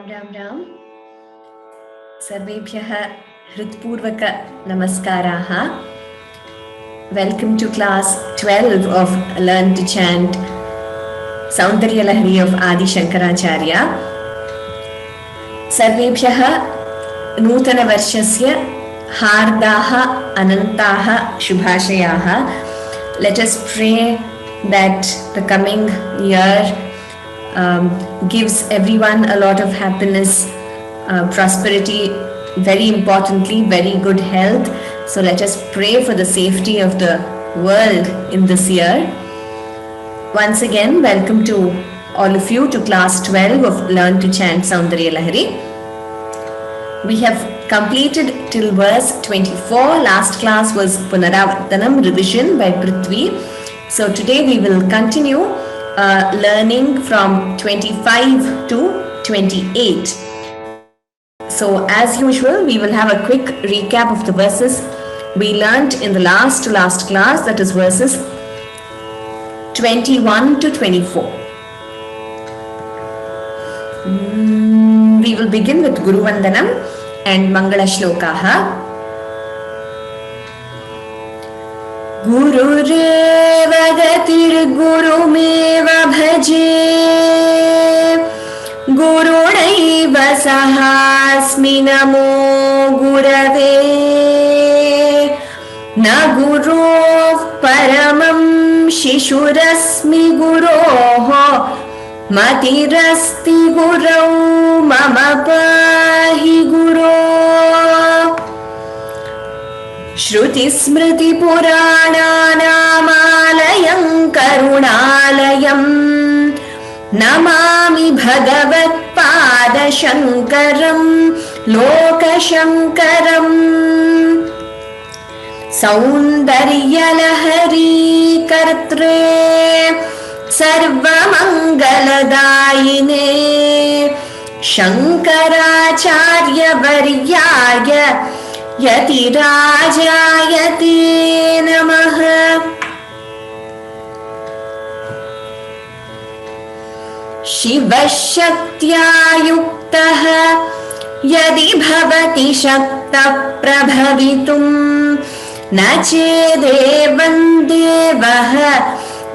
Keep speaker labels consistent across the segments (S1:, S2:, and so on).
S1: राम राम राम सर्वेभ्यः हृत्पूर्वक नमस्काराः. Welcome to class 12 of Learn to Chant Saundarya Lahari of Adi Shankaracharya. सर्वेभ्यः नूतनवर्षस्य हार्दाः अनन्ताः शुभाशयाः. Let us pray that the coming year gives everyone a lot of happiness, prosperity, very importantly, very good health. So let us pray for the safety of the world in this year. Once again, welcome to all of you to class 12 of Learn to Chant Saundarya Lahari. We have completed till verse 24. Last class was Punaravartanam, revision by Prithvi. So today we will continue learning from 25 to 28. So as usual, we will have a quick recap of the verses we learnt in the last class, that is verses 21 to 24. We will begin with Guru Vandanam and Mangala Shlokaha. गुरुरेव गतिर्गुरुमेव भजे गुरुणैव सहास्मि नमो गुरवे न गुरोः परमं शिशुरस्मि गुरोः मतिरस्ति गुरौ मम पाहि गुरो श्रुतिस्मृतिपुराणानामालयं करुणालयं नमामि भगवत्पादशङ्करं लोकशङ्करम् सौन्दर्यलहरी कर्त्रे सर्वमङ्गलदायिने शङ्कराचार्यवर्याय यतिराजायते नमः. शिवशक्त्या युक्तः यदि भवति शक्तः प्रभवितुं न चेदेवं देवः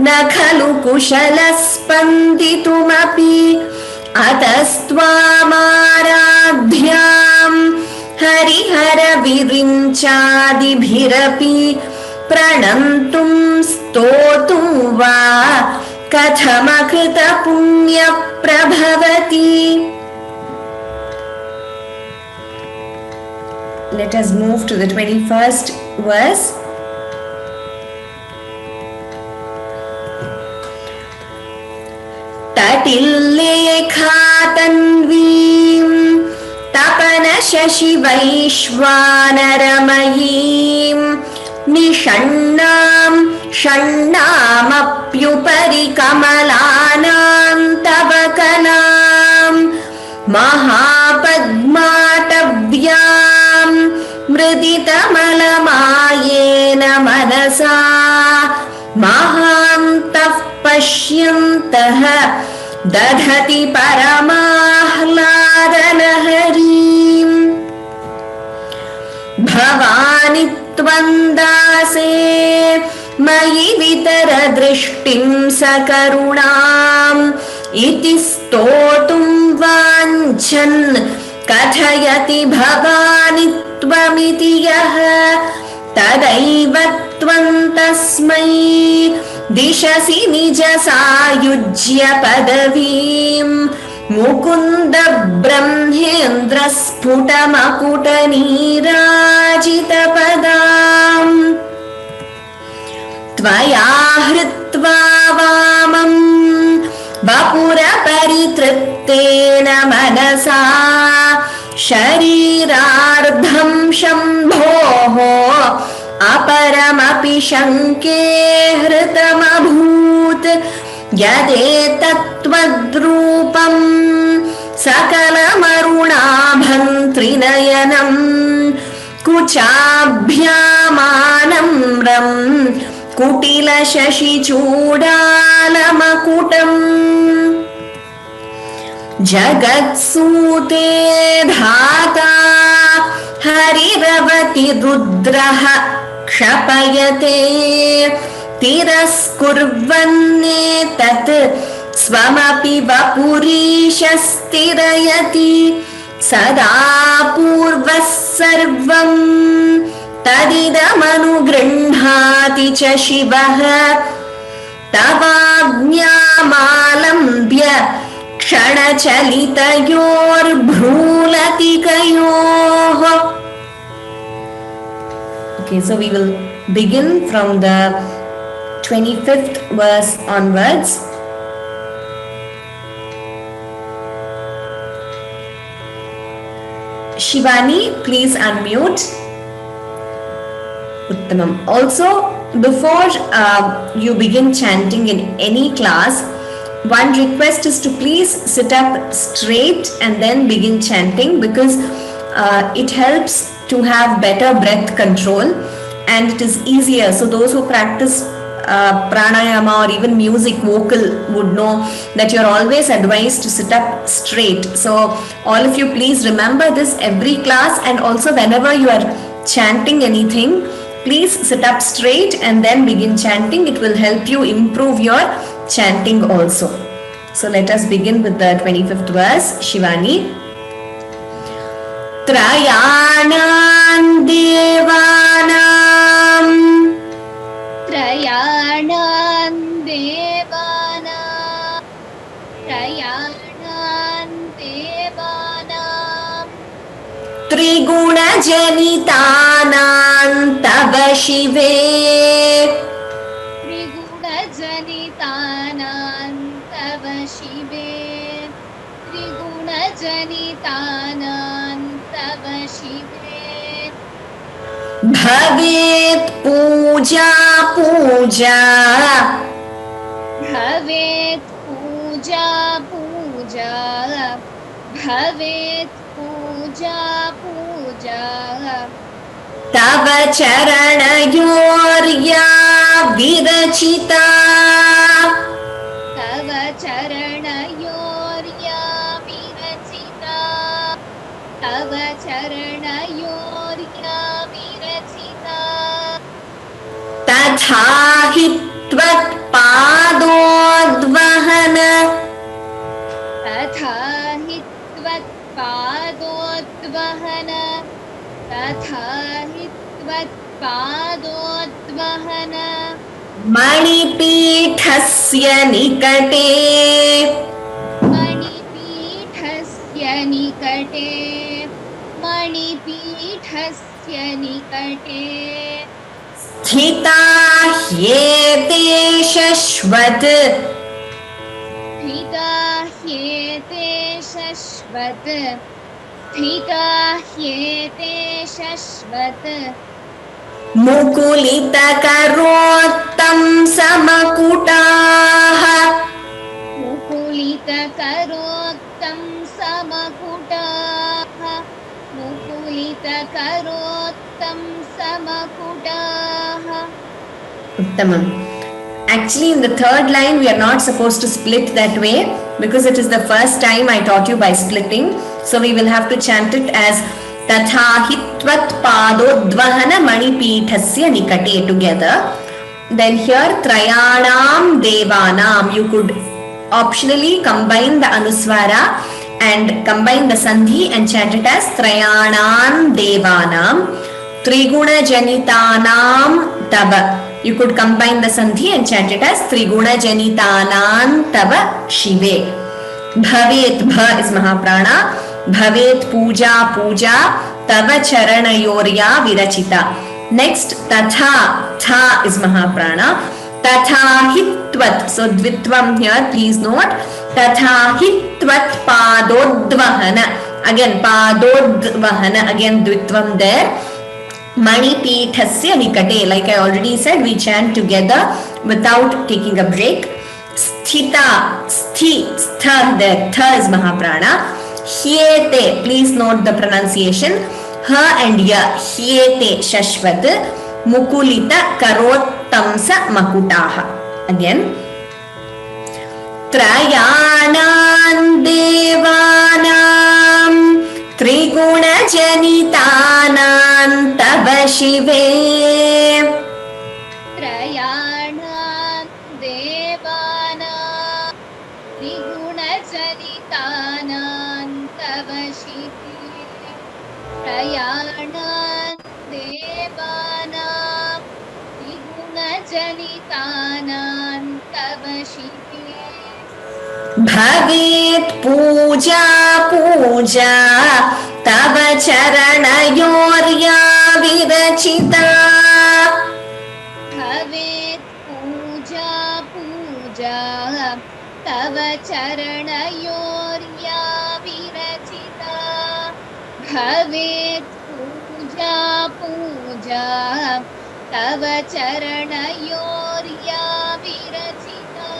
S1: न खलु कुशलः स्पन्दितुमपि अतस्त्वामाराध्याम् हरिहर विरिञ्चादिभिरपि प्रणन्तुं स्तोतुं वा कथमकृत पुण्यप्रभवति. Let us move to the 21st verse. तटिल्लेखातन्वीं तपन शशिवैश्वानरमयीं निषण्णां षण्णामप्युपरि कमलानां तव कलां महापद्माटव्यां मृदितमलमायेन मनसा महान्तः पश्यन्तः दधति परमाह्लादलहरीं भवानि त्वं दासे मयि वितर दृष्टिं सकरुणाम् इति स्तोतुं वाञ्छन् कथयति भवानि त्वमिति यः तदैव त्वं तस्मै दिशसि निज सायुज्य पदवीं मुकुन्द ब्रह्मेन्द्र स्फुटमकुटनीराजित पदाम् त्वया हृत्वा वामं वपुरपरितृप्तेन मनसा शरीरार्धं शम्भोः अपरमपि शङ्के हृतमभूत् यदेतत्त्वद्रूपं सकलमरुणाभं त्रिनयनं कुचाभ्यामानम्रं कुटिलशशिचूडालमकुटम् जगत्सूते धाता हरिरवति रुद्रः क्षपयते तिरस्कुर्वन्नेतत् स्वमपि वपुरीशस्तिरयति सदा पूर्वः सर्वं तदिदमनुगृह्णाति च शिवः तवाज्ञामालम्ब्य क्षणचलितयोर्भ्रूलतिकयोः. Okay, so we will begin from the 25th verse onwards. Shivani, please unmute. Uttamam. Also, before you begin chanting in any class, one request is to please sit up straight and then begin chanting, because it helps to have better breath control and it is easier. So those who practice pranayama or even music vocal would know that you're always advised to sit up straight. So all of you please remember this every class, and also whenever you are chanting anything, please sit up straight and then begin chanting. It will help you improve your chanting also. So let us begin with the 25th verse. Shivani. Trayanam devanam
S2: Trayanam devanam Trayanam devanam
S1: Triguna janitanam tava shive
S2: Triguna janitanam tava shive Triguna janitanam tava shive
S1: Bhavet puja puja
S2: Bhavet puja puja Bhavet puja puja
S1: Tava charanayorya virachita
S2: Tava charanayorya virachita Tava charanayorya virachita
S1: Tatha hi tvat padodvahana
S2: Tatha hi tvat padodvahana Tatha hi tvat padodvahana
S1: Manipithasya nikate
S2: Manipithasya nikate Manipithasya nikate
S1: Sthita hyete shashvat
S2: Sthita hyete shashvat Sthita hyete shashvat
S1: Mukulita karottam samakutaha
S2: Mukulita karottam samakutaha Mukulita karottam samakutaha.
S1: Uttamam. Actually, in the third line, we are not supposed to split that way, because it is the first time I taught you by splitting. So we will have to chant it as Tatha hitvat padodvahana manipithasya nikate together. Then here Trayanam devanam, you could optionally combine the anuswara and combine the sandhi and chant it as Trayanam devanam. Triguna janitanam tava, you could combine the sandhi and chant it as Triguna janitanam tava shive. Bhavet, bha is mahaprana. Bhavet puja puja tava charanayorya virachita. Next, tatha, tha is mahaprana. Tatha hitvat, so dvitvam here, please note. Tatha hitvat padodvahana. Again, padodvahana, again dvitvam there. Manipithasya nikate, like I already said, we chant together without taking a break. Sthita, stha there, tha is mahaprana. Hyete, please note the pronunciation. Ha and ya, hyete shashvat. Mukulita karottamsa makutaha. Again. Trayana देवानां त्रिगुणजनितानां तव शिवे
S2: त्रयाणां देवानां त्रिगुणजनितानां तव शिवे त्रयाणां देवानां त्रिगुणजनितानां तव शिवे
S1: भवेत् पूजा पूजा तव चरणयोर्या विरचिता
S2: भवेत् पूजा पूजा तव चरणयोर्या विरचिता भवेत् पूजा पूजा तव चरणयोर्या विरचिता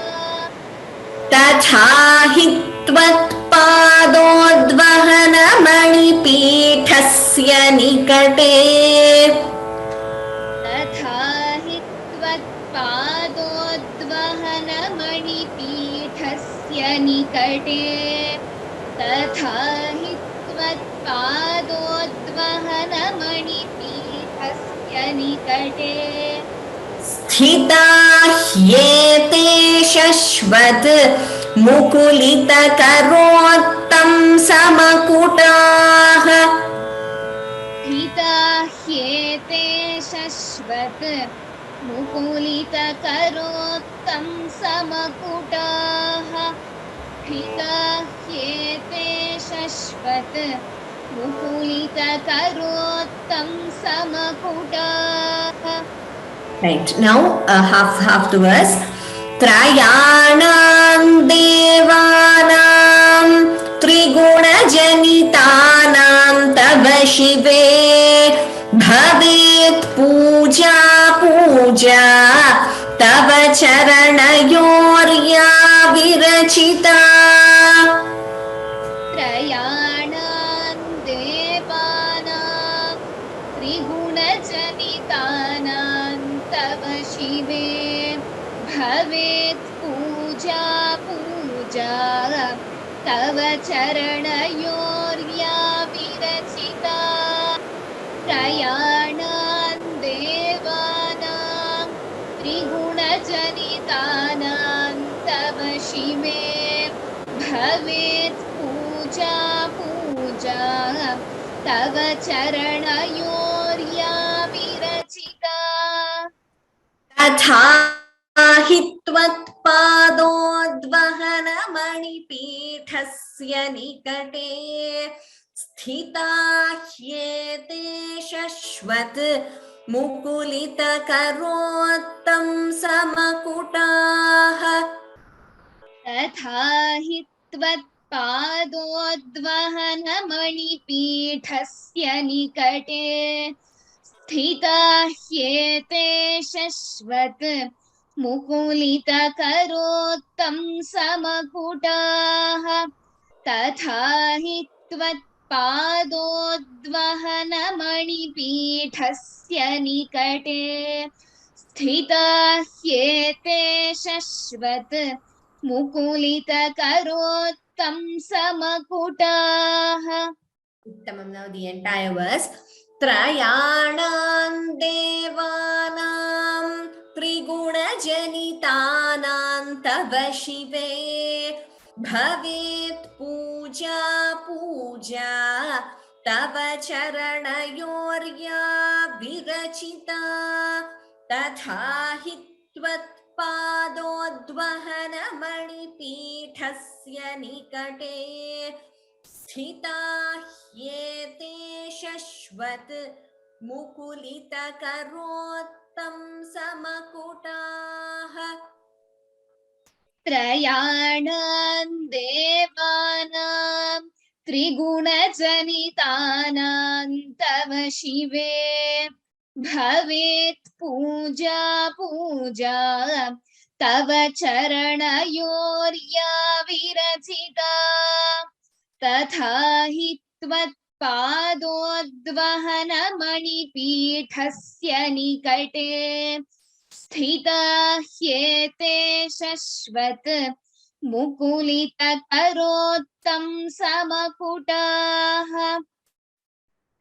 S1: तथा हि त्वत्पादोद्वहनमणिपीठस्य निकटे
S2: तथा हि त्वत्पादोद्वहनमणिपीठस्य निकटे तथा हि त्वत्पादोद्वहनमणिपीठस्य निकटे
S1: स्थिता ह्येते शश्वत् मुकुलितकरोत्तं समकुटाः
S2: स्थिता ह्येते शश्वत् मुकुलितकरोत्तं समकुटाः स्थिता ह्येते शश्वत् मुकुलितकरोत्तं समकुटाः.
S1: Right, now half the verse. त्रयाणां देवानां त्रिगुणजनितानां तव शिवे भवेत् पूजा पूजा तव चरणयोर्या विरचिता
S2: त्रयाणां देवानां त्रिगुणजनितानां तव शिवे भवेत् पूजा पूजा तव चरणयोर्या विरचिता त्रयाणां देवानां त्रिगुणजनितानां तव शिवे भवेत् पूजा पूजा तव चरणयोर्या विरचिता
S1: तथा हि त्वत्पादोद्वहनमणिपीठस्य निकटे स्थिता ह्येते शश्वत् मुकुलितकरोत्तं समकुटाः
S2: तथा हि त्वत्पादोद्वहनमणिपीठस्य निकटे स्थिता ह्येते शश्वत् मुकुलितकरोत्तं समकुटाः तथा हि त्वत्पादोद्वहनमणिपीठस्य निकटे स्थिता ह्येते शश्वत् मुकुलितकरोत्तं समकुटाः.
S1: Uttamam. Now the entire verse. त्रयाणां देवानां त्रिगुणजनितानां तव शिवे भवेत् पूजा पूजा तव चरणयोर्या विरचिता तथा हि त्वत्पादोद्वहनमणिपीठस्य निकटे स्थिता ह्येते शश्वत् मुकुलितकरोत्तं समकुटाः
S2: त्रयाणां देवानां त्रिगुणजनितानां तव शिवे भवेत् पूजा पूजा तव चरणयोर्या विरचिता तथा हि त्वत्पादोद्वहनमणिपीठस्य निकटे स्थिता ह्येते शश्वत् मुकुलितकरोत्तं समकुटाः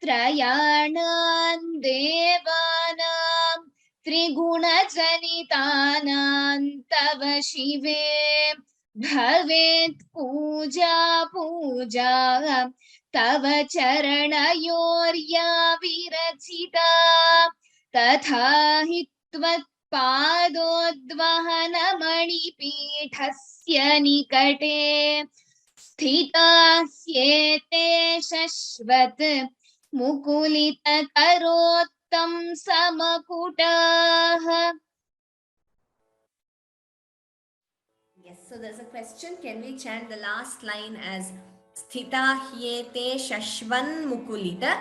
S2: त्रयाणां देवानां त्रिगुणजनितानां तव शिवे भवेत् पूजा पूजा तव चरणयोर्या विरचिता तथा हि त्वत्पादोद्वहनमणिपीठस्य निकटे स्थितास्येते शश्वत् मुकुलितकरोत्तं समकुटाः.
S1: Yes, so there's a question. Can we chant the last line as Sthita Hyete Shashvan Mukulita?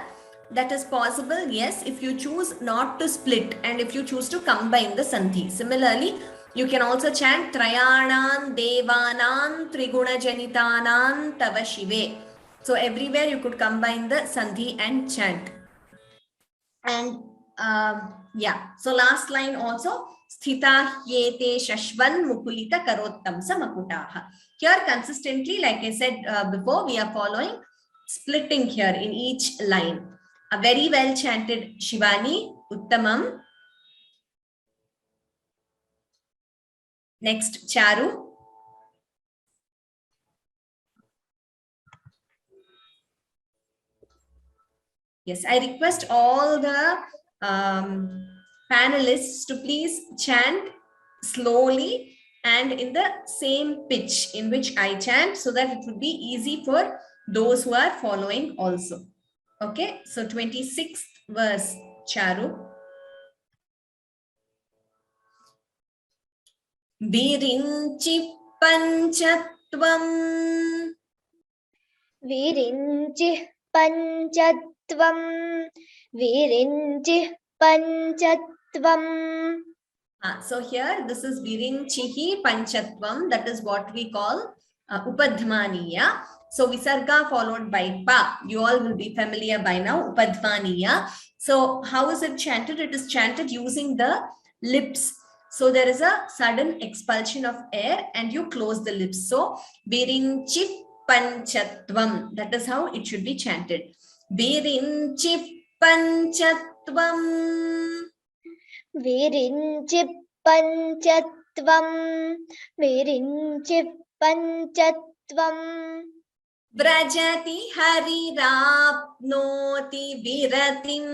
S1: That is possible, yes, if you choose not to split and if you choose to combine the Sandhi. Similarly, you can also chant Trayanan Devanan Triguna Janitanan Tava Shive. So everywhere you could combine the Sandhi and chant. And yeah, so last line also Sthita Yete Shashvan Mukulita Karottam Samakutaha. Here consistently, like I said before, we are following splitting here in each line. A very well chanted Shivani, Uttamam. Next, Charu. Yes, I request all the panelists to please chant slowly and in the same pitch in which I chant so that it would be easy for those who are following also. Okay, so 26th verse, Charu. Virinchi panchatvam.
S3: Virinchi panchatvam. Virinchi panchatvam.
S1: So here this is Virinchihi panchatvam. That is what we call Upadhmaniya. So Visarga followed by Pa. You all will be familiar by now. Upadhmaniya. So how is it chanted? It is chanted using the lips. So there is a sudden expulsion of air and you close the lips. So Virinchi panchatvam. That is how it should be chanted. Virinchi panchatvam.
S3: Virinchi panchatvam. Virinchi panchatvam.
S1: Vrajati harirapnoti viratim.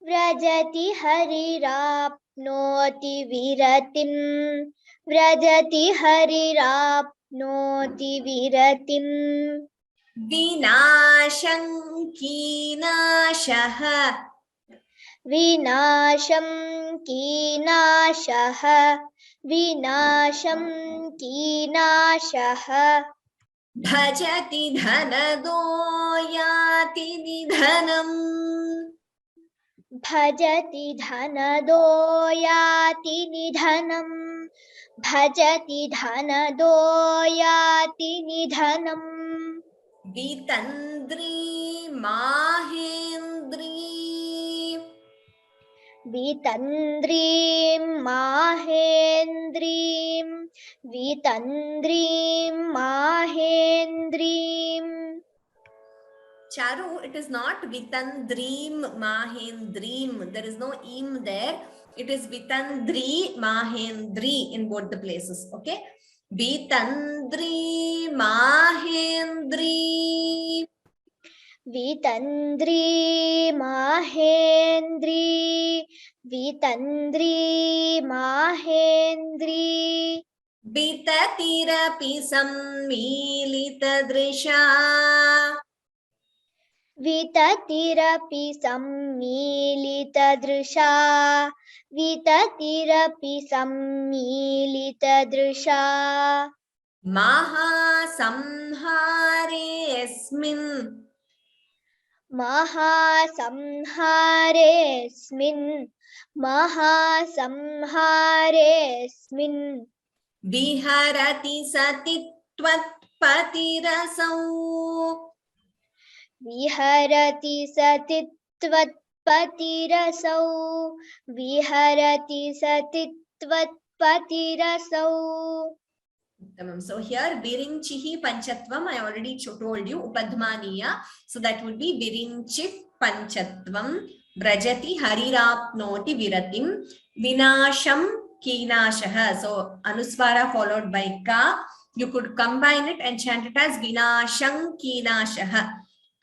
S3: Vrajati harirapnoti viratim. Vrajati harirapnoti viratim.
S1: Vinashankinashaha.
S3: Vinasham kinashaha. Vinasham kinashaha.
S1: Bhajati dhanadoyati nidhanam.
S3: Bhajati dhanadoyati nidhanam. Bhajati dhanadoyati nidhanam.
S1: Vitandri mahendri.
S3: Vitandrim mahendrim. Vitandrim mahendrim.
S1: Charu, it is not Vitandrim Mahendrim. There is no im there. It is Vitandri Mahendri in both the places. Okay. Vitandri Mahendri.
S3: Vitandri mahendri. Vitandri mahendri.
S1: Vitatirapi sammilita drisha.
S3: Vitatirapi sammilita drusha. Vitatirapi sammilita drusha.
S1: Mahasamharesmin.
S3: Mahasamharesmin. Mahasamharesmin.
S1: Viharati satitvat patirasau.
S3: Viharati satitvat patirasau. Viharati satitvat patirasau.
S1: So here Virinchihi Panchatvam, I already told you, Upadmaniya. So that would be Virinchif Panchatvam, Brajati Harirapnoti Viratim, Vinasham Kinashaha. So Anuswara followed by Ka. You could combine it and chant it as Vinasham Kinashaha.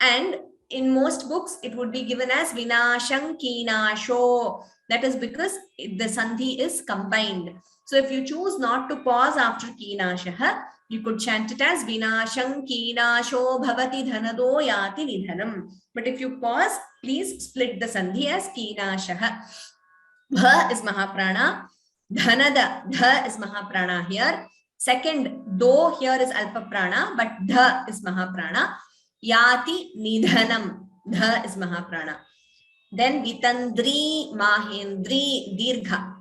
S1: And in most books, it would be given as Vinasham Kinasho. That is because the Sandhi is combined. So if you choose not to pause after Kinashaha, you could chant it as Vinasham Kinasho Bhavati Dhanado Yati Nidhanam. But if you pause, please split the Sandhi as Kinashaha. Bha is Mahaprana. Dhanada, Dha is Mahaprana here. Second, Do here is Alpa Prana, but Dha is Mahaprana. Yati Nidhanam, Dha is Mahaprana. Then Vitandri Mahendri Dirgha.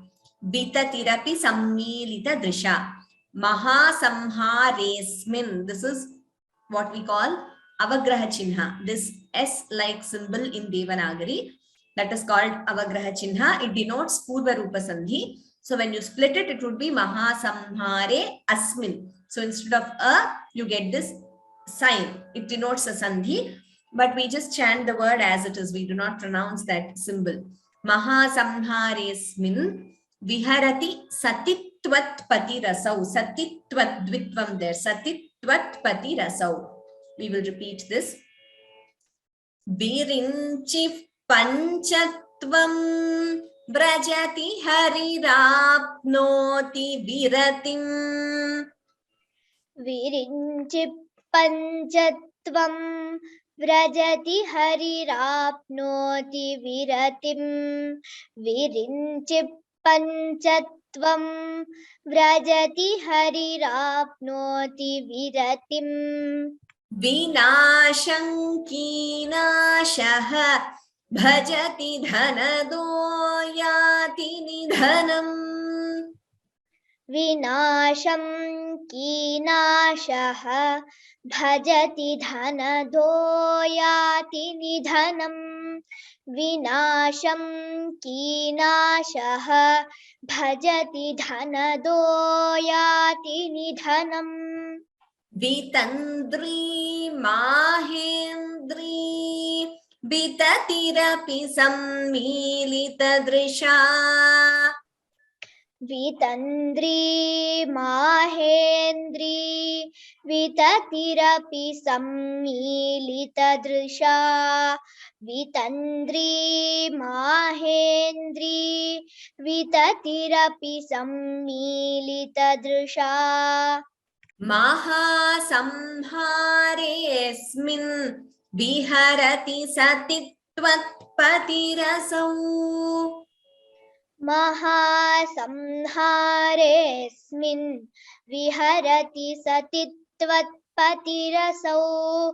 S1: Vitatirapi Sammilita Drisha. Mahasamharesmin. This is what we call Avagraha Chinha. This S-like symbol in Devanagari, that is called Avagraha Chinha. It denotes Purva Rupa Sandhi. So when you split it, it would be Mahasamhare Asmin. So instead of A, you get this sign. It denotes a Sandhi, but we just chant the word as it is. We do not pronounce that symbol. Mahasamharesmin Viharati Satitvat Pati Rasau. Satitvat Dvitvam there. Satitvat Pati Rasau. We will repeat this. Virinchif Panchatvam Brajati Harirapnoti Viratim.
S3: Virinchip Panchatvam Vrajati Harirapnoti Viratim. Virinchip Panchatvam Vrajati Harirapnoti Viratim.
S1: Vinashankinashaha Bhajati Dhanado Yati Nidhanam.
S3: Vinasham Kinashaha Bhajati Dhanado Yati Nidhanam. Vinasham Kinashaha Bhajati Dhanado Yati Nidhanam.
S1: Vitandri Mahendri Vitatirapi Sammilita Drisha.
S3: Vitandri Mahendri Vitatirapi Sammilita Drisha. Vitandri Mahendri Vitatirapi Sammilita Drisha.
S1: Mahasamharesmin Viharati Satitvat Patirasau.
S3: Mahasamharesmin Viharati Satitvat Patirasau.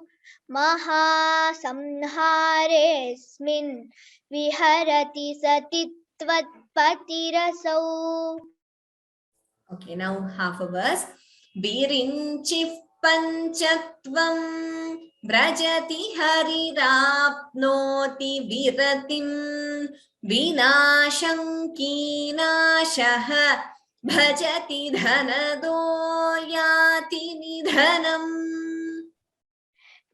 S3: Mahasamharesmin Viharati Satitvat Patirasau.
S1: Okay, now half a verse. Virinchif Panchatvam Brajati Harirapnoti Viratim. Vinasham Kinashaha Bhajati Dhanado Yati Nidhanam.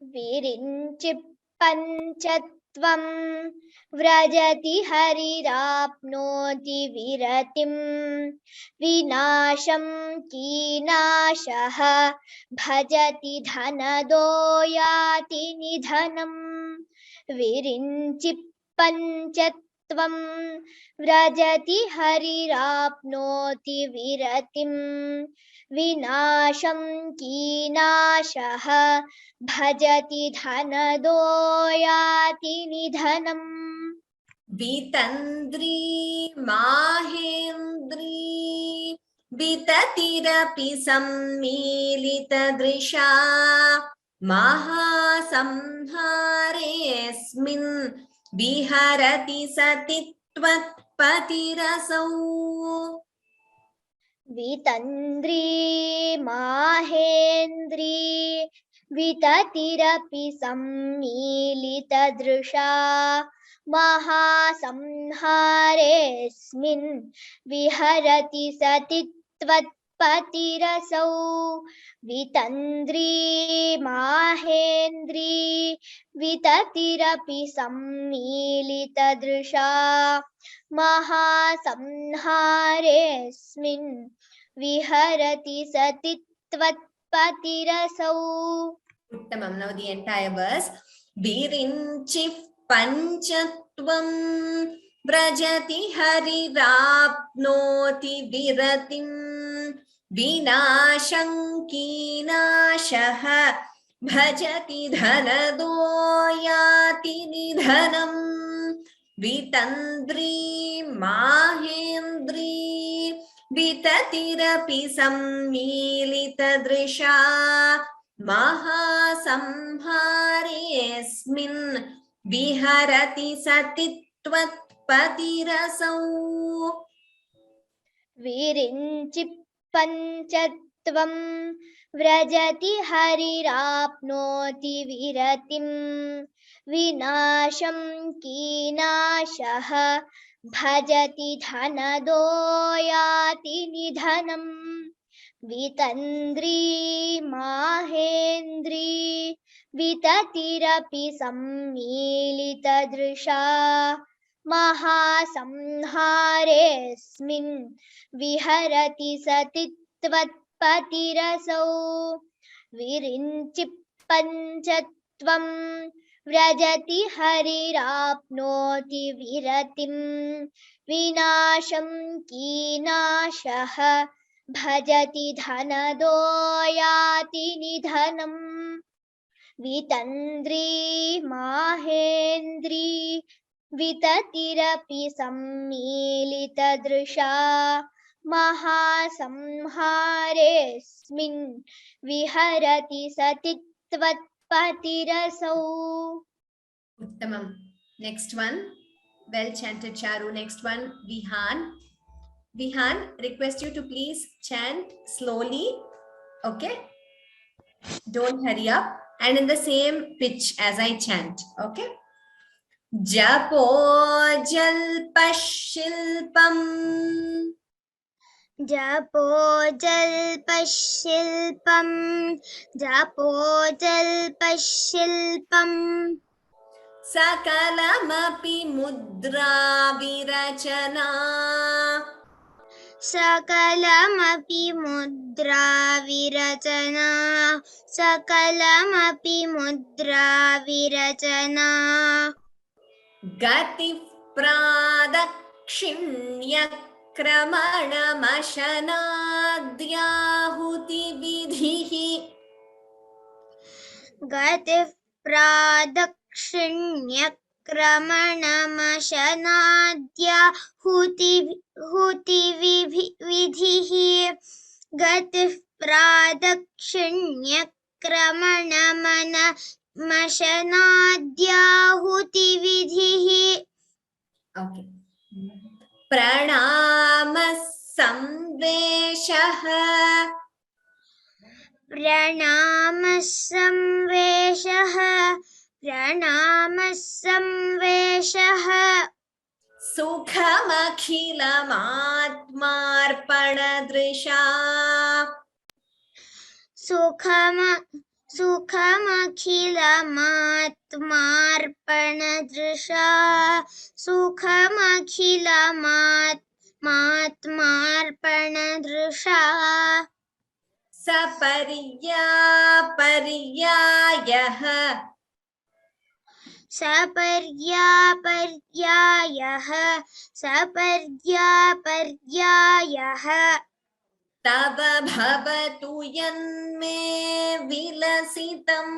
S3: Virinchip Panchatvam Vrajati Harirapnoti Viratim. Vinasham Kinashaha Bhajati Dhanado Yati Nidhanam. Virinchip Panchatvam Vrajati Harirapnoti Viratim. Vinasham Kinashaha Bhajati Dhanado Yati Nidhanam.
S1: Vitandri Mahendri Vitatirapi Sammilita Drisha. Mahasamharesmin Viharati Satitvat Patirasau.
S3: Vitandri Mahendri Vitatirapi Sammilita Drisha. Mahasamharesmin Viharati Satitvat पतिरसौ वितन्द्री माहेन्द्री विततिरपि सम्मीलितदृशा महासंहारेऽस्मिन् विहरति सति त्वत्पतिरसौ.
S1: Uttamam. Now the entire verse. Virinchif panchatvam vrajati harirapnoti viratim vinashankinaashaha bhajati dhanadoyati nidhanam vitandri mahendri vitatirapi sammilitadrisha महासंहारेऽस्मिन् विहरति सति त्वत्पतिरसौ.
S3: विरिञ्चि पञ्चत्वं व्रजति हरिराप्नोति विरतिं विनाशं कीनाशः भजति धनदो याति निधनम् वितन्द्री माहेन्द्री विततिरपि सम्मीलितदृशा महासंहारेऽस्मिन् विहरति सति त्वत्पतिरसौ. विरिञ्चि पञ्चत्वं व्रजति हरिराप्नोति विरतिं विनाशं कीनाशः भजति धनदो याति निधनम् वितन्द्री माहेन्द्री विततिरपि सम्मीलितदृशा महासंहारेऽस्मिन् विहरति सति त्वत्पतिरसौ.
S1: Uttamam. Next one. Well chanted, Charu. Next one, Vihan. Vihan, request you to please chant slowly. Okay? Don't hurry up. And in the same pitch as I chant. Okay? Japo jalpashilpam.
S3: जपो जल्पशिल्पं जपो जल्पशिल्पं
S1: Sakalamapi mudra virachana.
S3: सकलमपि मुद्रा विरचना सकलमपि मुद्रा विरचना
S1: Gati pradakshinyakramanamashanadhyahuti vidhihi.
S3: गतिः प्रादक्षिण्यक्रमणमशनाद्याहुतिविधिः गतिः प्रादक्षिण्यक्रमणमशनाद्याहुतिविधिः.
S1: Okay. Pranama samveshah.
S3: प्रणामसंवेशः प्रणामसंवेशः
S1: Sukhamakhilamatmarpanadrisha.
S3: सुखमखिलमात्मार्पणदृशा सुखमखिलमात्मार्पणदृशा
S1: Saparyaparyayah.
S3: सपर्यापर्यायः सपर्यापर्यायः
S1: Tava bhavatu yanme vilasitam.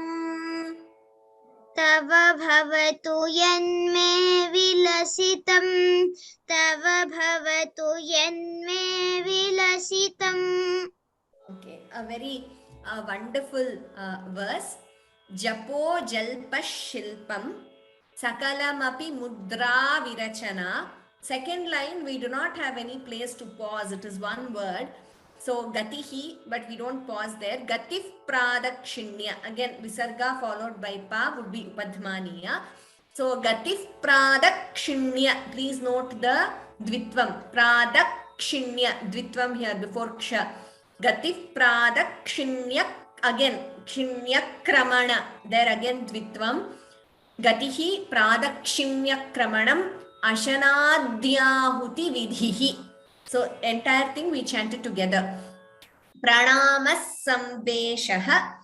S3: तव भवतु यन्मे विलसितं तव भवतु यन्मे विलसितम्.
S1: Okay, a very wonderful verse. Japo jalpashilpam sakalamapi mudra virachana. Second line, we do not have any place to pause. It is one word. So gatihi, but we don't pause there. Gatif pradakshinya. Again, visarga followed by pa would be upadhmaniya. So gatif pradakshinya. Please note the dvitvam. Pradakshinya. Dvitvam here before ksha. Gati Pradakshinyak, again, Kshinyakramana, there again Dvitvam. Gatihi Pradakshinyakramanam Ashanadhyahuti Vidhihi. So, entire thing we chanted together. Pranamas Samveshaha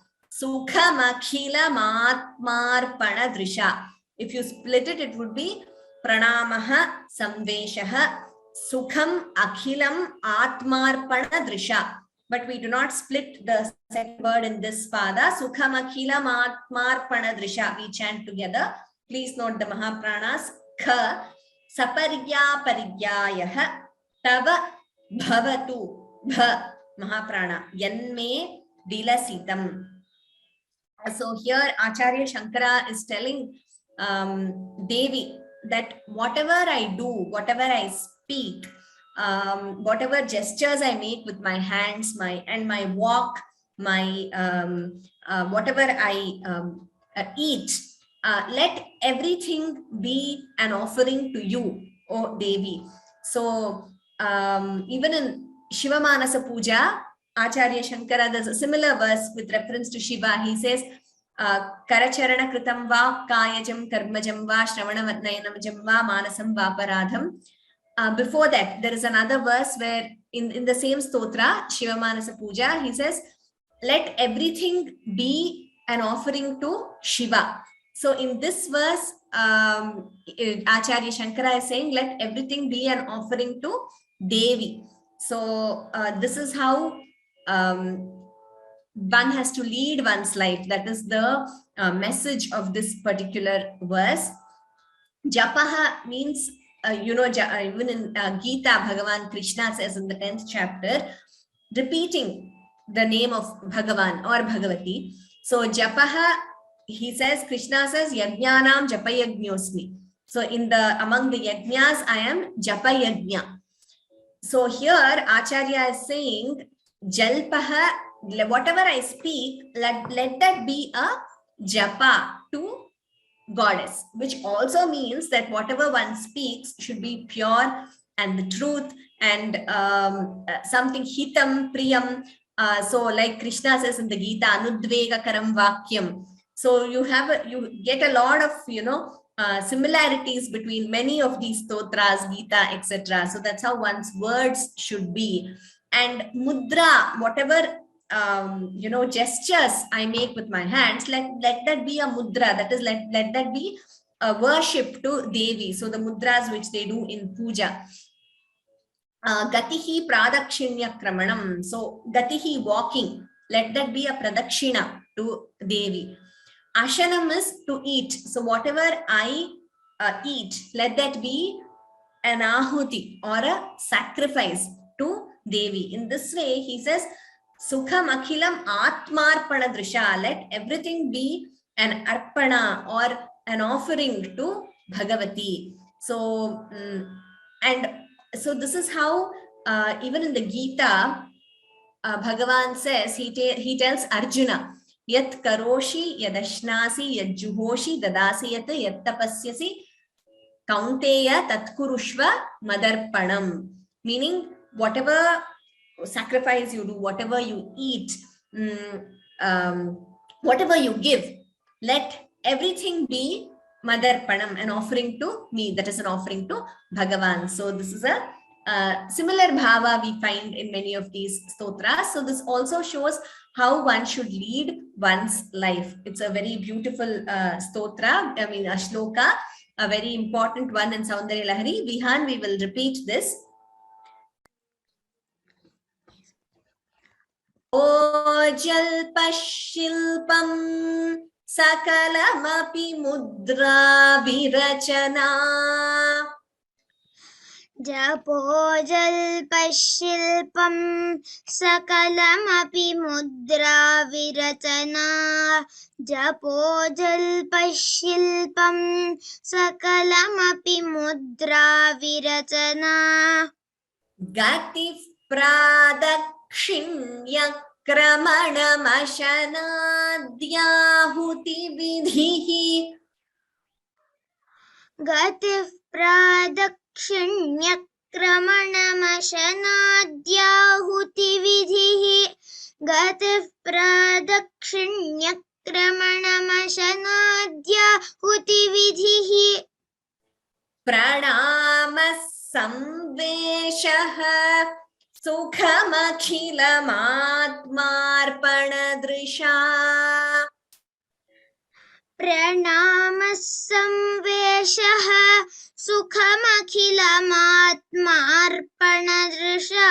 S1: Sukhamakhilamatmarpana Drisha. If you split it, it would be Pranamaha Samveshaha Sukham Akhilam Atmarpana Drisha. But we do not split the second word in this pada. Sukham Akhilam Atmarpana Drisha. We chant together. Please note the Mahapranas. Kha Saparigya Parigyayaha Tava Bhavatu Bha Mahaprana Yanme Vilasitam. So here Acharya Shankara is telling Devi that whatever I do, whatever I speak, whatever gestures I make with my hands, my walk, my whatever I eat, let everything be an offering to you, O Devi. So even in Shiva Manasa Puja, Acharya Shankara, there's a similar verse with reference to Shiva. He says, Karacharana Kritam va, Kayajam Karmajam va, Shravana Nayanamajam va, Manasam va Paradham. Before that, there is another verse where in the same stotra, Shiva Manasa Puja, he says, let everything be an offering to Shiva. So in this verse, Acharya Shankara is saying, let everything be an offering to Devi. So this is how one has to lead one's life. That is the message of this particular verse. Japaha means, even in Gita, Bhagavan Krishna says in the 10th chapter, repeating the name of Bhagavan or Bhagavati. So Japaha, he says, Krishna says, Yajnanam Japayajñosmi. So among the yajñas, I am Japayajña. So here Acharya is saying, Jalpaha, whatever I speak, let that be a japa to goddess, which also means that whatever one speaks should be pure and the truth and something hitam, priyam. So like Krishna says in the Gita, Anudvegakaram Vakyam. So you get a lot of, similarities between many of these stotras, Gita, etc. So that's how one's words should be. And mudra, whatever gestures I make with my hands, let that be a mudra. That is, let that be a worship to Devi. So the mudras which they do in puja. Gatihi pradakshinya kramanam. So gatihi, walking, let that be a pradakshina to Devi. Ashanam is to eat. So whatever I eat, let that be an ahuti or a sacrifice to Devi. In this way, he says, Sukham Akhilam Atmarpana Drisha. Let everything be an arpana or an offering to Bhagavati. So, this is how even in the Gita, Bhagavan says, he tells Arjuna, Yat karoshi yadashnasi yadjuhoshi dadasi yat tapasyasi kaunteya tatkurushva madarpanam. Meaning, whatever sacrifice you do, whatever you eat, whatever you give, let everything be madarpanam, an offering to me, that is an offering to Bhagavan. So this is a similar bhava we find in many of these stotras. So this also shows how one should lead one's life. It's a very beautiful stotra, a shloka, a very important one in Saundarya Lahari. Vihan, we will repeat this. Jalpashilpam sakalamapi mudra virachana.
S3: Japojalpashilpam sakalamapi mudra virachana. Japojalpashilpam sakalamapi mudra virachana.
S1: Gati pradakshinyakramanamashanaadhyahuti vidhihi.
S3: Gati pradakshinyakramanamashanaadhyahuti vidhihi.
S1: सुखमखिलमात्मार्पणदृशा
S3: प्रणामः संवेशः सुखमखिलमात्मार्पणदृशा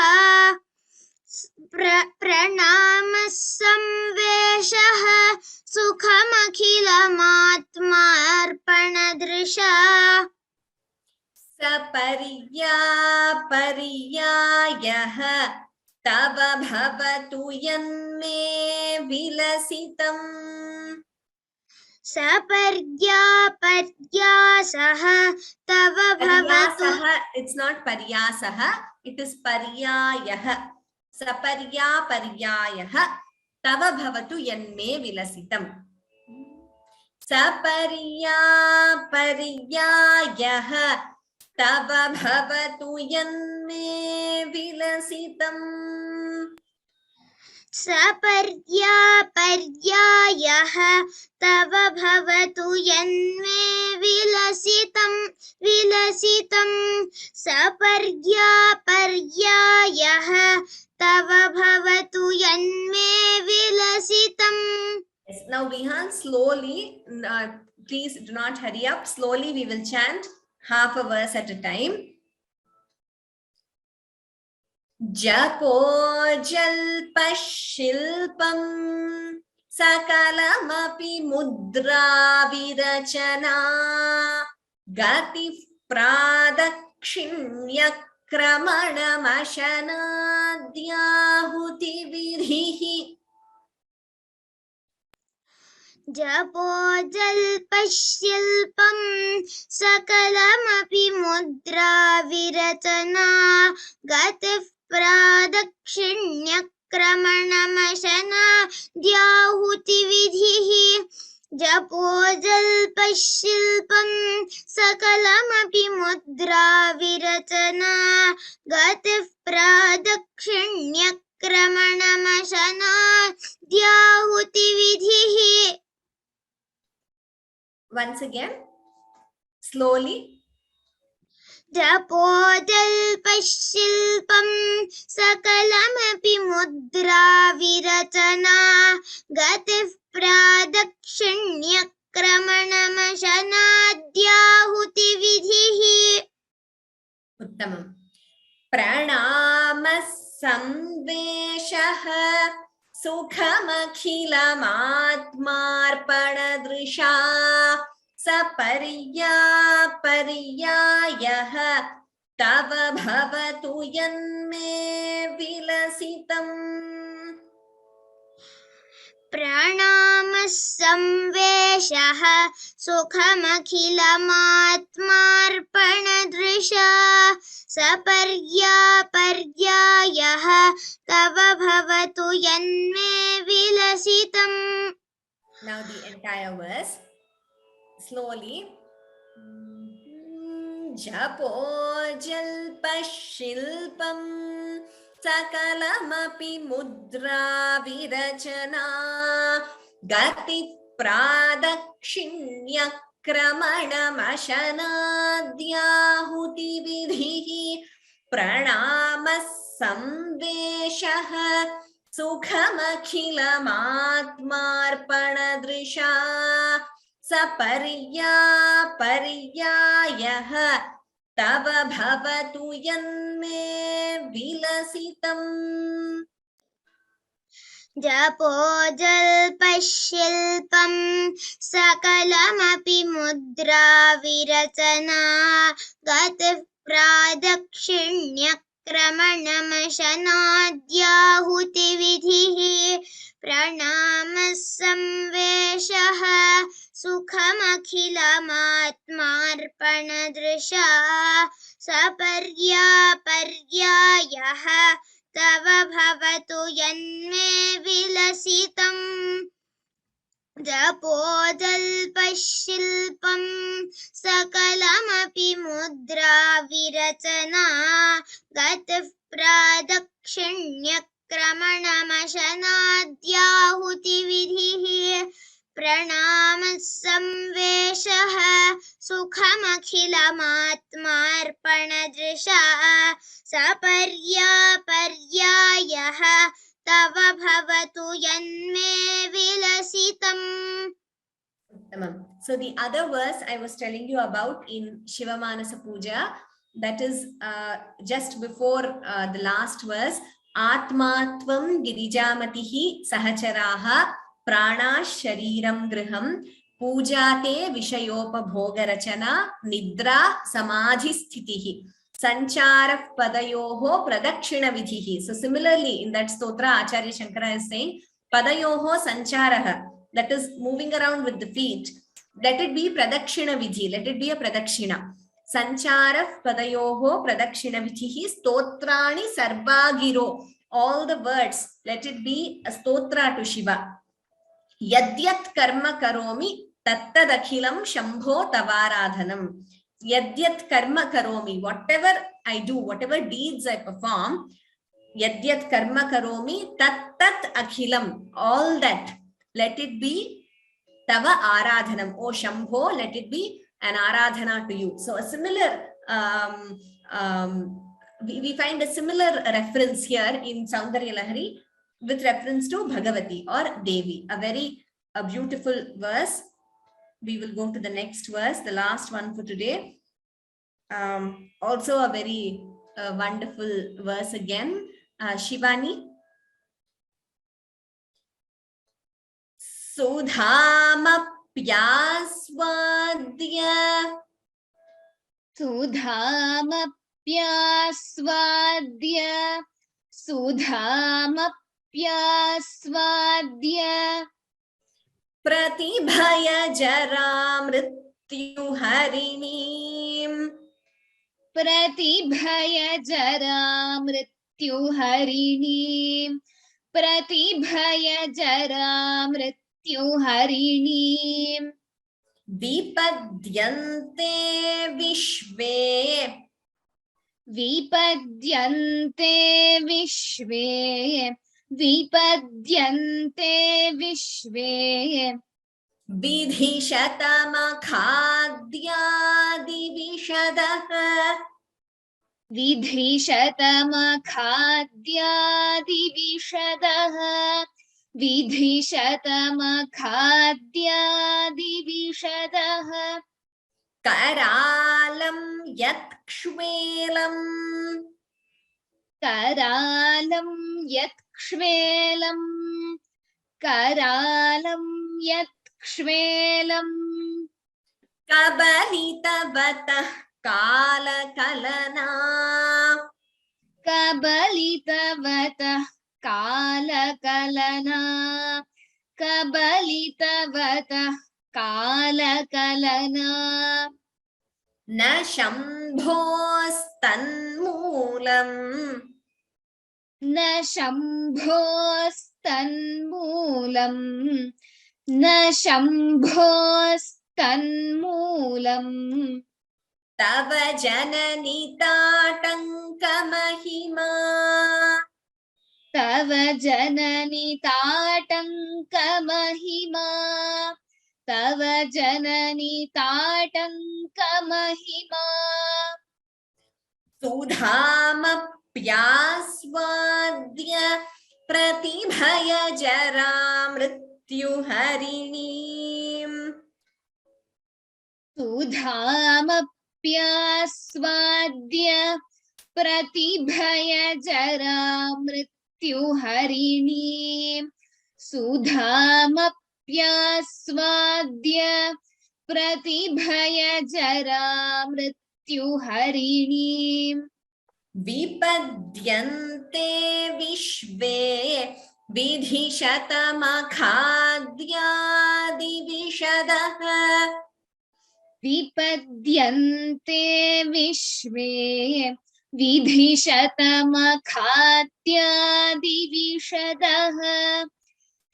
S3: प्रणामः संवेशः सुखमखिलमात्मार्पणदृशा
S1: सपर्यापर्यायः तव भवतु यन्मे विलसितम्
S3: सपर्यापर्यासः तव भवतु
S1: पर्यासः, it's not पर्यासः, it is पर्यायः. सपर्यापर्यायः तव भवतु यन्मे विलसितम्. सपर्यापर्यायः तव भवतु यन्मे विलसितम्.
S3: सपर्यापर्यायः तव भवतु यन्मे विलसितम् सपर्यापर्यायः तव भवतु यन्मे विलसितम्.
S1: Yes, now Vihan, slowly, please do not hurry up. Slowly we will chant half a verse at a time. जपो जल्पशिल्पं सकलमपि मुद्रा विरचना गतिः प्रादक्षिण्यक्रमणमशनाद्याहुतिविधिः.
S3: जपो जल्पशिल्पं सकलमपि मुद्रा विरचना गतिः प्रादक्षिण्यक्रमणमशनाद्याहुतिविधिः. जपो जल्पशिल्पं सकलमपि मुद्रा विरचना गतिः प्रादक्षिण्यक्रमणमशनाद्याहुतिविधिः.
S1: Once again, slowly.
S3: जपो जल्पशिल्पं सकलमपि मुद्रा विरचना गतिः प्रादक्षिण्यक्रमणमशनाद्याहुतिविधिः.
S1: उत्तमम्. प्रणामः संवेशः सुखमखिलमात्मार्पणदृशा सपर्यापर्यायः तव भवतु यन्मे विलसितम्.
S3: प्रणामः संवेशः सुखमखिलमात्मार्पणदृशा सपर्यापर्यायः तव भवतु यन्मे विलसितम्.
S1: Now the entire verse. Slowly. जपो जल्पशिल्पं सकलमपि मुद्रा विरचना गतिः प्रादक्षिण्यक्रमणमशनाद्याहुतिविधिः. प्रणामः संवेशः सुखमखिलमात्मार्पणदृशा सपर्यापर्यायः तव भवतु यन्मे विलसितम्.
S3: जपो जल्पशिल्पं सकलमपि मुद्रा विरचना गतिः प्रादक्षिण्यक्रमणमशनाद्याहुतिविधिः. प्रणामः संवेशः सुखमखिलमात्मार्पणदृशा सपर्यापर्यायः तव भवतु यन्मे विलसितम्. जपो जल्पशिल्पं सकलमपि मुद्रा विरचना गतिः प्रादक्षिण्यक्रमणमशनाद्याहुतिविधिः. प्रणामः संवेशः सुखमखिलमात्मार्पणदृशा सपर्यायः तव भवतु यन्मे विलसितम्.
S1: So the other verse I was telling you about in Shiva Manasa Puja, that is just before the last verse, Atmatvam Girijamatihi Sahacharaha Prana Shariram Griham Pujate Vishayopabhogarachana Nidra Samadhi Sthitihi Sanchara Padayoho Pradakshina Vidhihi. So similarly in that stotra Acharya Shankara is saying Padayoho Sancharaha, that is moving around with the feet. Let it be pradakshina vidhi. Let it be a pradakshina. Sanchara padayoho pradakshina vidhi. Stotrani sarvagiro. All the words. Let it be a stotra to Shiva. Yadyat karma karomi tattadakhilam shambho tavaradhanam. Yadyat karma karomi. Whatever I do, whatever deeds I perform, yadyat karma karomi tattat akhilam. All that. Let it be Tava Aradhanam. O Shambho, let it be an Aradhana to you. So a similar, we find a similar reference here in Saundarya Lahari with reference to Bhagavati or Devi. A beautiful verse. We will go to the next verse, the last one for today. Also a very wonderful verse again. Shivani. Sudhamapyaswadya Pratibhaya jara mrityuharinim Vipadyante vishve vidhishatamakhadya Karalam yatkshvelam Kabalitavata kalakalana Na shambhostanmulam Tava janani tatanka mahima Sudhamapyaswadya pratibhaya jara mrityuharinim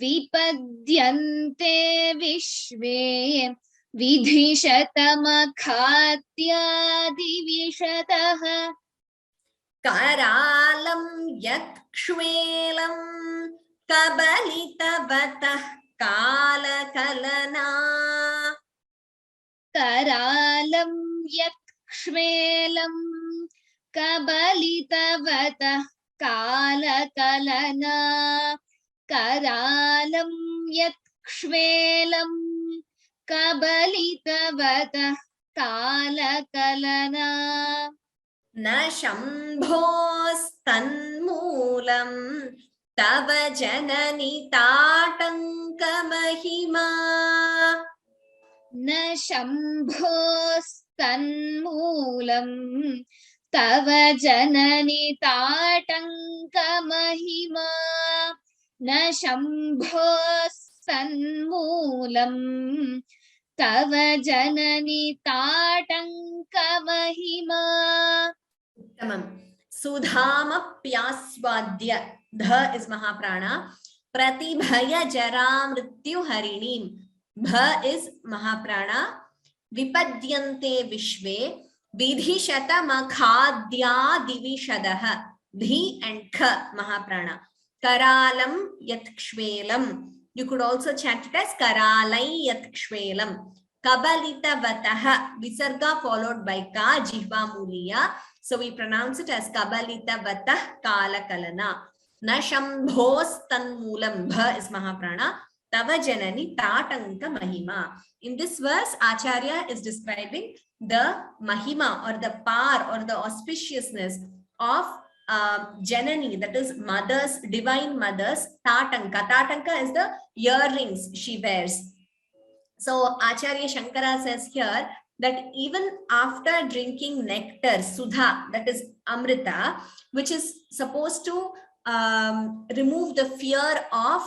S1: Vipadyante vishve vidhishatamakhadya divishadaha Karalam yatkshvelam Kabalitavata कालकलना
S2: करालं यक्ष्मेलं कबलितवतः कालकलना करालं यक्ष्मेलं कबलितवतः कालकलना
S1: न शम्भोस्तन्मूलं तव जननि ताटङ्कमहिमा
S2: न शम्भोस्तन्मूलं तव जननि ताटङ्कमहिमा न शम्भोस्तन्मूलं तव जननि ताटङ्कमहिमा
S1: उत्तमम् सुधामप्यास्वाद्य ध is महाप्राणा प्रतिभय जरा मृत्यु हरिणीं भ is महाप्राणा विपद्यन्ते विश्वे विधिशतमखाद्यादिविशदः धी and ख महाप्राणा करालं यत्क्ष्वेलं you could also chant it as karalai yatksvelam kabalitavadah visarga followed by ka jihva muliya so we pronounce it as kabalitavadah kalakalana na shambhos tanmulam bha is mahaprana tava janani tatanka mahima. In this verse acharya is describing the mahima or the power or the auspiciousness of Janani, that is mother's, divine mother's tatanka. Tatanka is the earrings she wears. So Acharya Shankara says here that even after drinking nectar, sudha, that is amrita, which is supposed to remove the fear of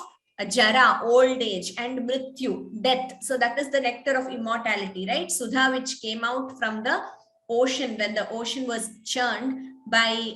S1: jara, old age, and mrityu, death. So that is the nectar of immortality, right? Sudha, which came out from the ocean when the ocean was churned by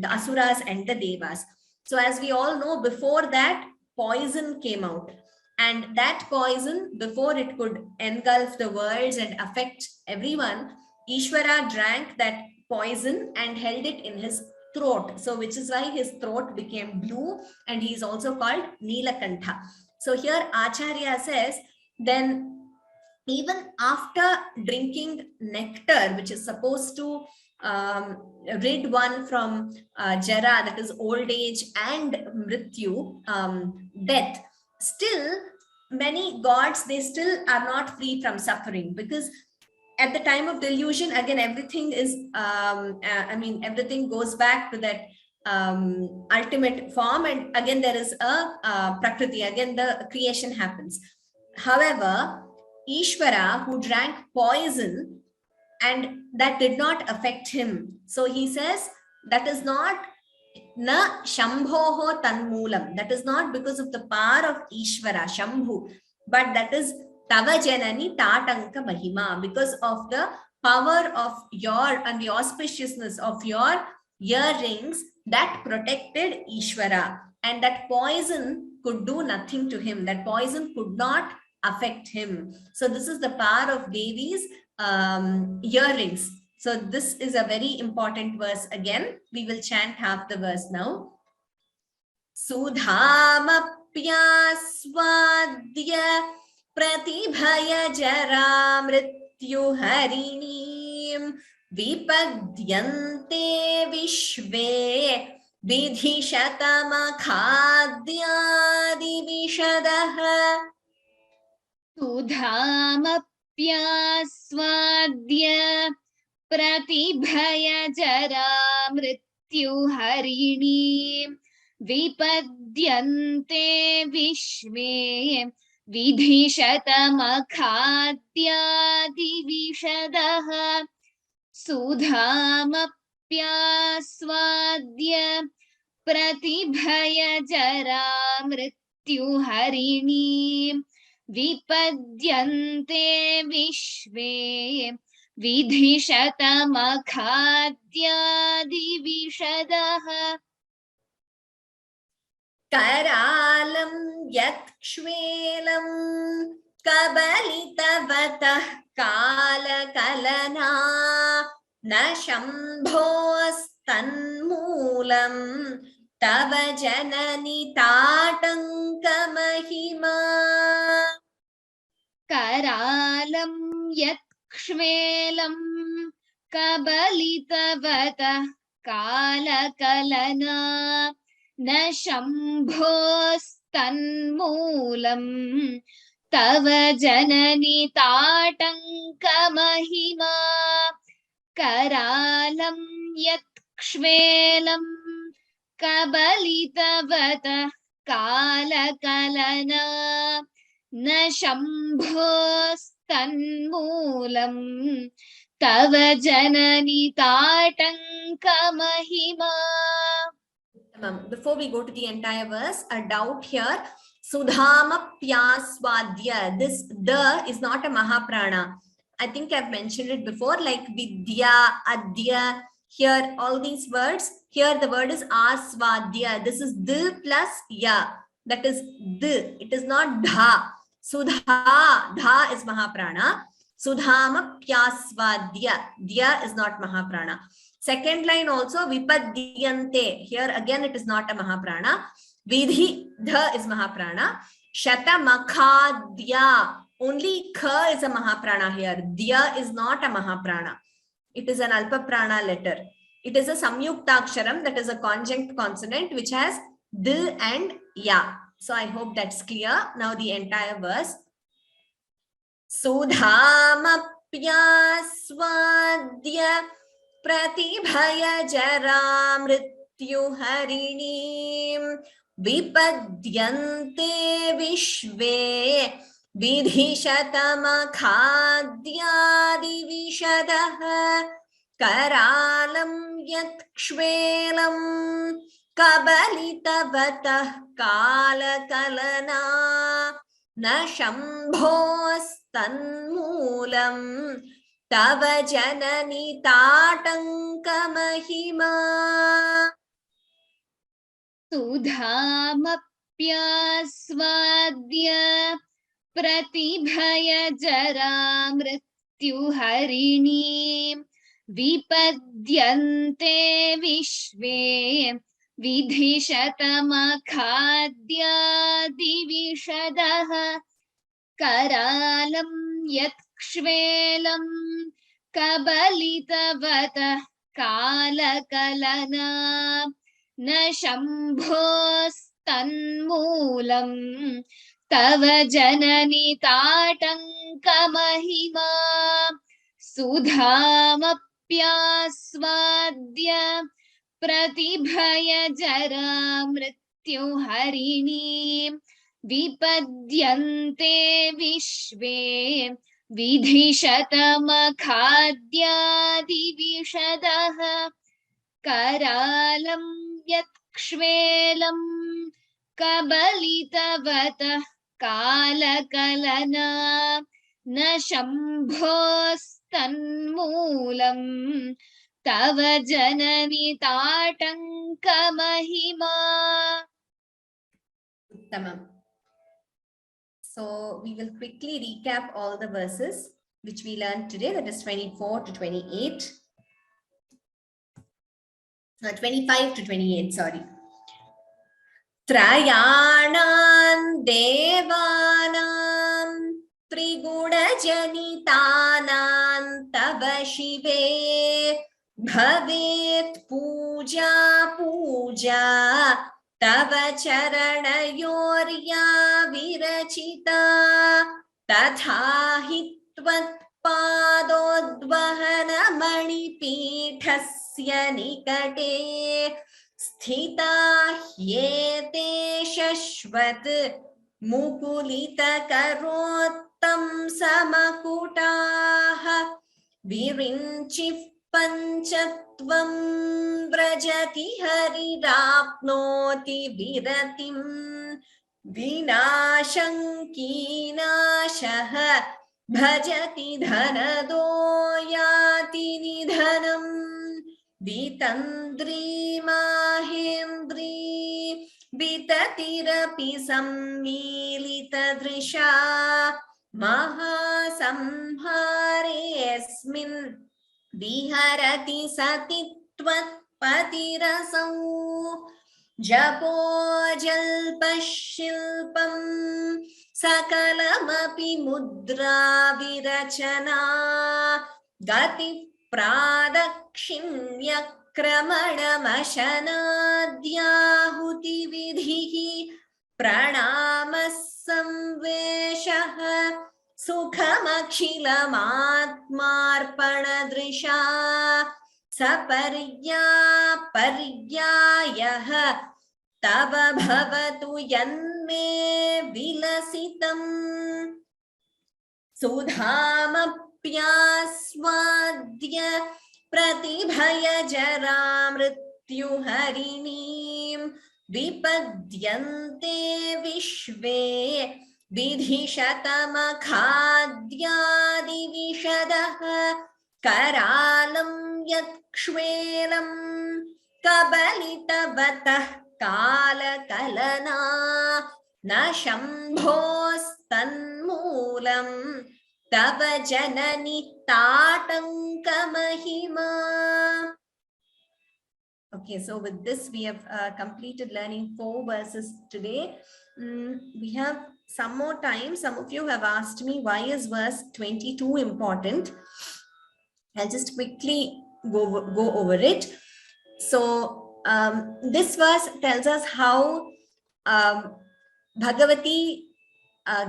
S1: the asuras and the devas. So as we all know, before that poison came out, and that poison, before it could engulf the worlds and affect everyone, Ishvara drank that poison and held it in his throat. So which is why his throat became blue, and he is also called Neelakantha. So here Acharya says, then even after drinking nectar, which is supposed to rid one from jara, that is old age, and mrityu, death, still many gods, they still are not free from suffering, because at the time of delusion, again everything is everything goes back to that ultimate form, and again there is a prakriti, again the creation happens. However, Ishvara, who drank poison, and that did not affect him. So he says that is not na shambhoho tanmulam. That is not because of the power of Ishvara, Shambhu, but that is tava janani tatanka mahima, because of the power of your and the auspiciousness of your earrings that protected Ishvara, and that poison could do nothing to him. That poison could not affect him. So this is the power of Devi's earrings. So this is a very important verse. Again, we will chant half the verse now. Sudhamapyaswadya pratibhaya jara mrityu harinim vipadyante vishve vidhishatamakhadhyadi vishadah
S2: सुधामप्यास्वाद्य प्रतिभय जरा मृत्यु हरिणीं विपद्यन्ते विश्वे विधिशतमखाद्यादिविशदः सुधामप्यास्वाद्य प्रतिभय जरा मृत्यु हरिणीं विपद्यन्ते विश्वे विधिशतमखाद्यादिविशदः
S1: करालं यत्क्ष्वेलं कबलितवतः कालकलना न शम्भोस्तन्मूलं तव जननि ताटङ्कमहिमा
S2: करालं यत्क्ष्वेलं कबलितवतः कालकलना न शम्भोस्तन्मूलं तव जननि ताटङ्कमहिमा करालं यत्क्ष्वेलं कबलितवतः कालकलना न शम्भोस्तन्मूलं तव जननि ताटङ्कमहिमा.
S1: Before we go to the entire verse, a doubt here. Sudhamapyaswadya. This the is not a Mahaprana. I think I've mentioned it before, like Vidya, Adya. Here, all these words, here the word is Aswadya. This is D plus Ya. That is D. It is not Dha. Sudha, Dha is Mahaprana. Sudhamapyaswadya. Dya is not Mahaprana. Second line also vipadyante. Here again it is not a Mahaprana. Vidhi, dha is Mahaprana. Shatamakadya. Only ka is a Mahaprana here. Dya is not a Mahaprana. It is an Alpaprana letter. It is a Samyuktaksharam, that is a conjunct consonant which has d and ya. So I hope that's clear. Now the entire verse. Sudhamapyaswadya Pratibhaya jara mrityu harinim vipadyante vishve vidhishatamakhadhyadi vishadah karalam yatkshvelam kabalitavadah kalakalana na shambhostanmulam Tava janani tatankamahima.
S2: Sudhamapyaswadya pratibhaya jara mrityu harini vipadyante vishve vidhishatamakhadhyadi vishadah karalam yatkshvelam kabalitavata kalakalana na shambhostanmulam tava janani tatankamahima sudhamapyaswadya pratibhaya jara mrityu harini vipadyante vishve vidhishatamakhadhyadi vishadah karalam yatkshvelam kabalitavadah kalakalana na shambhostanmulam tava janani tatankamahima.
S1: Tamam. So we will quickly recap all the verses which we learned today, that is 24 to 28. 25 to 28, sorry. Trayanam devanam trigunajanitanan tava shive bhavet puja puja Tava charanayorya virachita tatha hitvat padodvahana manipithasya nikate sthita hyete shashvat mukulita karottam samakutaha virinchif panchatvam brajati harirapnoti viratim vinashankinaashaha bhajati dhanadoyati nidhanam vitandri mahendri vitatirapi sammilita drisha mahasamharesmin viharati satitvat patirasau japo jalpashilpam Sakalamapi mudra virachana gati pradakshinya kramanamashanaadyahuti vidhihi pranamassamveshah sukhamakhilamatmarpanadrisha saparya paryayah tava bhavatu yanme vilasitam sudhamapyaswadya pratibhaya jara mrityuharinim vipadyante vishve vidhishatamakhadhyadi vishadah karalam yakshvelam kabalitavadah kalakalana na shambhostanmulam tava janani tatanka mahima. Okay, so with this we have completed learning 4 verses today. We have some more time. Some of you have asked me why is verse 22 important. I'll just quickly go over it. So this verse tells us how Bhagavati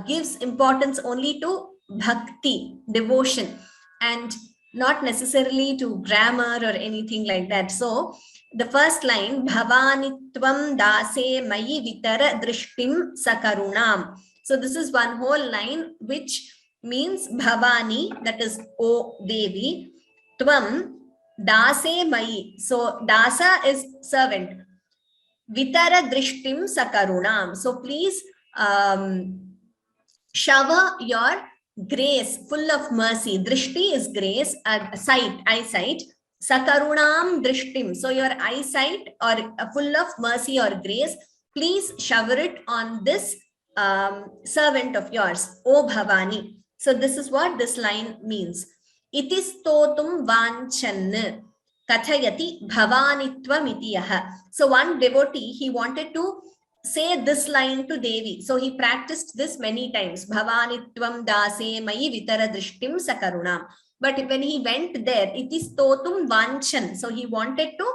S1: gives importance only to bhakti, devotion, and not necessarily to grammar or anything like that. So the first line, Bhavanitvam dase mayi vitara drishtim sakarunam. So this is one whole line which means Bhavani, that is O Devi, Tvam dase mayi. So dasa is servant. Vitara drishtim sakarunam. So please shower your grace, full of mercy. Drishti is grace, sight, eyesight. Sakarunam drishtim. So your eyesight or full of mercy or grace, please shower it on this servant of yours, O Bhavani. So this is what this line means. Itis totum vanchan kathayati bhavanitvam itiyaha. So one devotee, he wanted to say this line to Devi. So he practiced this many times. Bhavanitvam dase mayi vitara drishtim sakarunam. But when he went there, it is totum vanchan. So he wanted to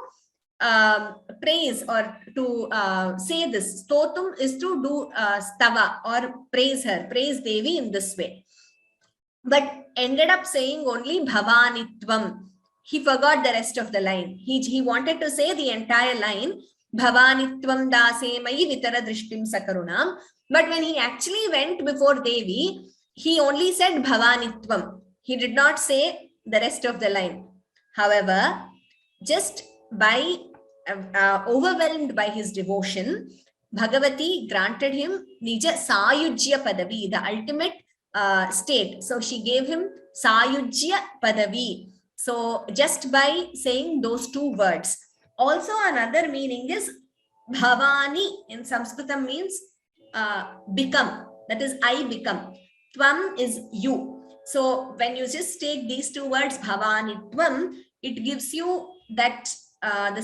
S1: praise or to say this. Totum is to do stava or praise her, praise Devi in this way. But ended up saying only Bhavanitvam. He forgot the rest of the line. He wanted to say the entire line. Bhavanitvam dase mayi vitara drishtim sakarunam. But when he actually went before Devi, he only said Bhavanitvam. He did not say the rest of the line. However, just by overwhelmed by his devotion, Bhagavati granted him Nija Sayujya Padavi, the ultimate state. So she gave him Sayujya Padavi. So just by saying those 2 words. Also another meaning is Bhavani in Sanskritam means become. That is I become. Tvam is you. So when you just take these 2 words, Bhavanitvam, it gives you that the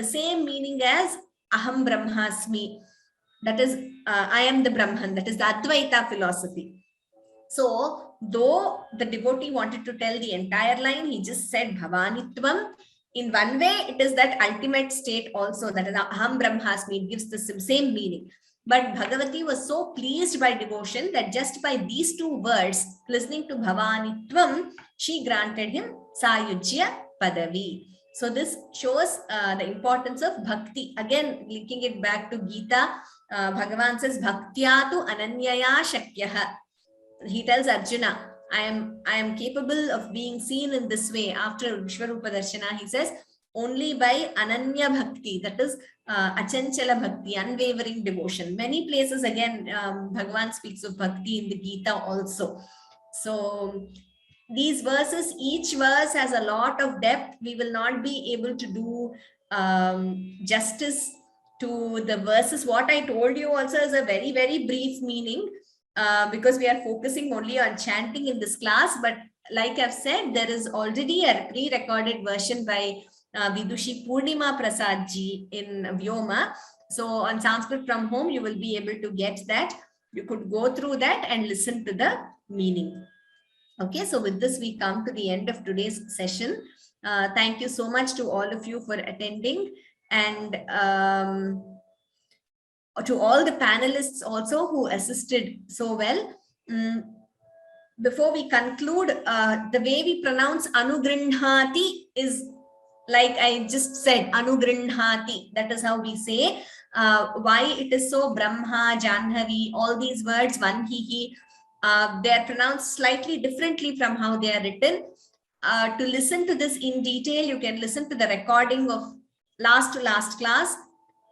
S1: same meaning as Aham Brahmasmi. That is, I am the Brahman. That is the Advaita philosophy. So though the devotee wanted to tell the entire line, he just said Bhavanitvam. In one way, it is that ultimate state also. That is Aham Brahmasmi. It gives the same meaning. But Bhagavati was so pleased by devotion that just by these 2 words, listening to Bhavanitvam, she granted him Sayujya Padavi. So this shows the importance of bhakti. Again, linking it back to Gita, Bhagavan says, Bhaktyatu ananyaya shakyaha. He tells Arjuna, I am capable of being seen in this way. After Vishwarupa Darshana, he says, only by Ananya Bhakti, that is Achanchala Bhakti, unwavering devotion. Many places again, Bhagavan speaks of Bhakti in the Gita also. So these verses, each verse has a lot of depth. We will not be able to do justice to the verses. What I told you also is a very, very brief meaning because we are focusing only on chanting in this class. But like I've said, there is already a pre-recorded version by Vidushi Purnima Prasad ji in Vyoma. So on Sanskrit from Home, you will be able to get that. You could go through that and listen to the meaning. Okay, so with this, we come to the end of today's session. Thank you so much to all of you for attending, and to all the panelists also who assisted so well. Before we conclude, the way we pronounce Anugrinhati is like I just said, Anugrinhati. That is how we say. Why it is so, Brahma, Janhavi, all these words, Vanhihi, they are pronounced slightly differently from how they are written. To listen to this in detail, you can listen to the recording of last to last class,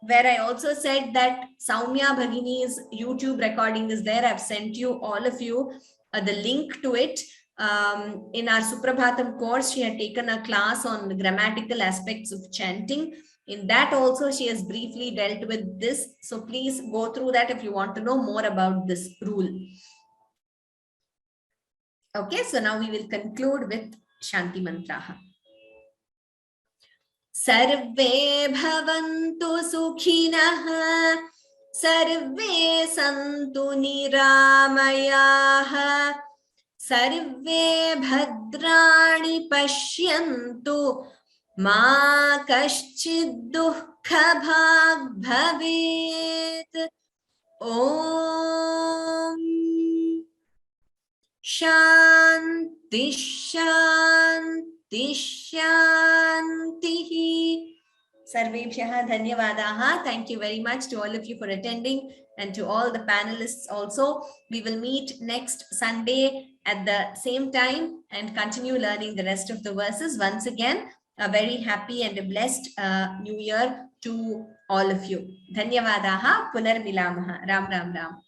S1: where I also said that Saumya Bhagini's YouTube recording is there. I've sent you, all of you, the link to it. In our Suprabhatam course, she had taken a class on the grammatical aspects of chanting. In that also, she has briefly dealt with this. So please go through that if you want to know more about this rule. Okay, so now we will conclude with Shanti Mantraha. Sarve bhavantu sukhinah, sarve santu niramayaha, sarve bhadrani pashyantu, ma kaschid dukkha bhag bhavet. Om Shanti Shanti Shanti. Sarvebhyah dhanyavadaha. Thank you very much to all of you for attending, and to all the panelists also. We will meet next Sunday at the same time and continue learning the rest of the verses. Once again, a very happy and a blessed New Year to all of you. Dhanyavadaha. Punar milamaha. Ram Ram Ram.